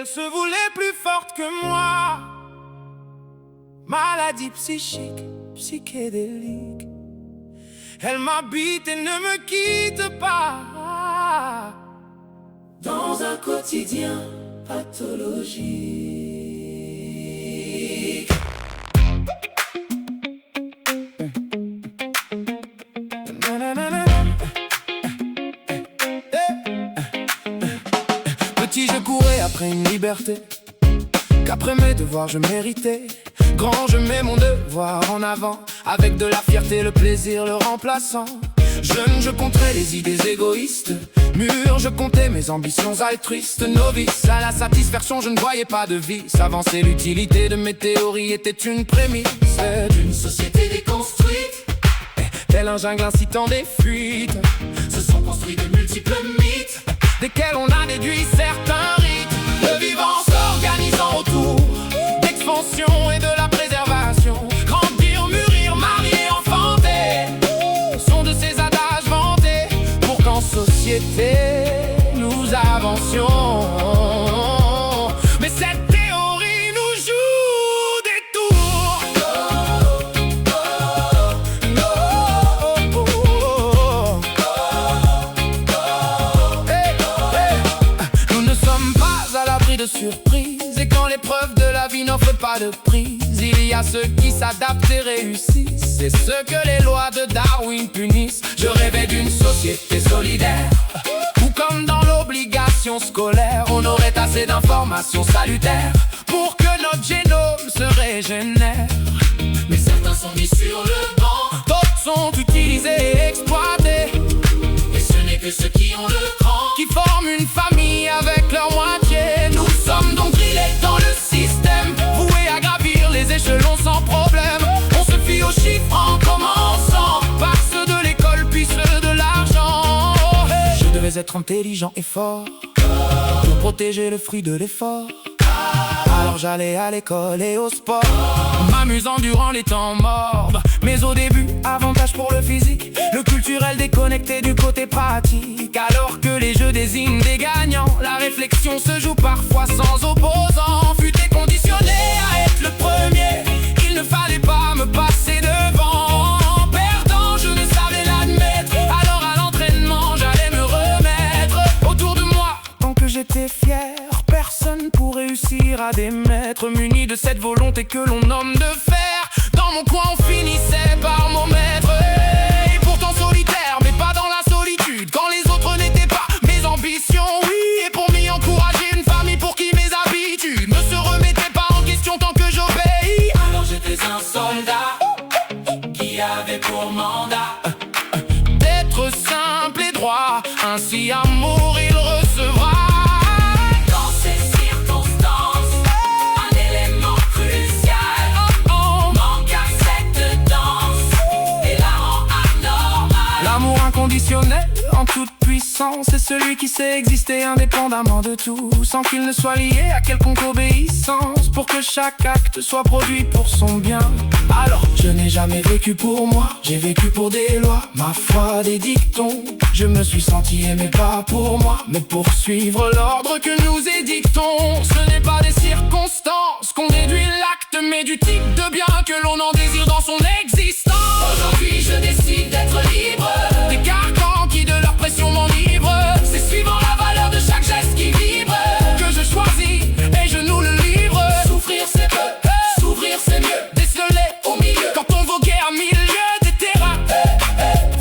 Elle se voulait plus forte que moi. Maladie psychique, psychédélique. Elle m'habite et ne me quitte pas. Dans un quotidien pathologique. Petit, je courais après une liberté qu'après mes devoirs je méritais. Grand, je mets mon devoir en avant, avec de la fierté, le plaisir le remplaçant. Jeune, je compterais les idées égoïstes. Mûr, je comptais mes ambitions altruistes. Novice, à la satisfaction, je ne voyais pas de vice. Avancer l'utilité de mes théories était une prémisse d'une société déconstruite. Tel un jungle incitant des fuites, se sont construits de multiples mythes, desquels on a déduit certains rites. Le vivant s'organisant autour d'expansion et de la préservation. Grandir, mûrir, marier, enfanter sont de ces adages vantés pour qu'en société nous avancions. Mais cette théorie nous joue des tours. Nous ne sommes pas à l'abri de surprises, et quand l'épreuve de la vie n'offre pas de prise, il y a ceux qui s'adaptent et réussissent. C'est ce que les lois de Darwin punissent. Je rêvais d'une société solidaire, où comme dans l'obligation scolaire, on aurait assez d'informations salutaires pour que notre génome se régénère. Mais certains sont mis sur le banc, d'autres sont utilisés et exploités. Et ce n'est que ceux qui ont le cran qui forment une famille avec leur moitié. Nous sommes donc drillés dans le système, voués à gravir les échelons sans problème. On se fie aux chiffres en commençant par ceux de l'école puis ceux de l'argent. Je devais être intelligent et fort pour protéger le fruit de l'effort. Alors j'allais à l'école et au sport, m'amusant durant les temps morts. Mais au début, avantage pour le physique, le culturel déconnecté du côté pratique. Alors que les jeux désignent des gagnants, la réflexion se joue parfois sans opposant. Fut-il conditionné à être le premier, il ne fallait pas me passer devant. Perdant, je ne savais l'admettre, alors à l'entraînement j'allais me remettre. Autour de moi, tant que j'étais fier, personne pour réussir à démettre. Muni de cette volonté que l'on nomme de fer, dans mon coin on finissait par m'en mettre. Et pourtant solitaire, mais pas dans la solitude, quand les autres n'étaient pas mes ambitions, oui. Et pour m'y encourager, une famille pour qui mes habitudes ne se remettaient pas en question tant que j'obéis. Alors j'étais un soldat qui avait pour mandat d'être simple et droit, ainsi amour il recevra. Inconditionnel, en toute puissance, c'est celui qui sait exister indépendamment de tout, sans qu'il ne soit lié à quelconque obéissance, pour que chaque acte soit produit pour son bien. Alors, je n'ai jamais vécu pour moi, j'ai vécu pour des lois, ma foi, des dictons. Je me suis senti aimé pas pour moi, mais pour suivre l'ordre que nous édictons. Ce n'est pas des circonstances qu'on déduit l'acte, mais du type de bien que l'on en désire dans son existence. Aujourd'hui, je décide d'être libre des carcans qui de leur pression m'enivrent. C'est suivant la valeur de chaque geste qui vibre que je choisis et je nous le livre. Souffrir c'est peu, s'ouvrir c'est mieux. Déceler au milieu quand on voguait à milieu des terrains.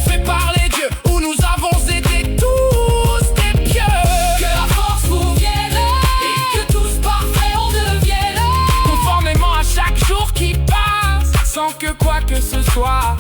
Fait parler Dieu où nous avons été tous des pieux. Que la force vous vienne et que tous parfaits on devienne, conformément à chaque jour qui passe, sans que quoi que ce soit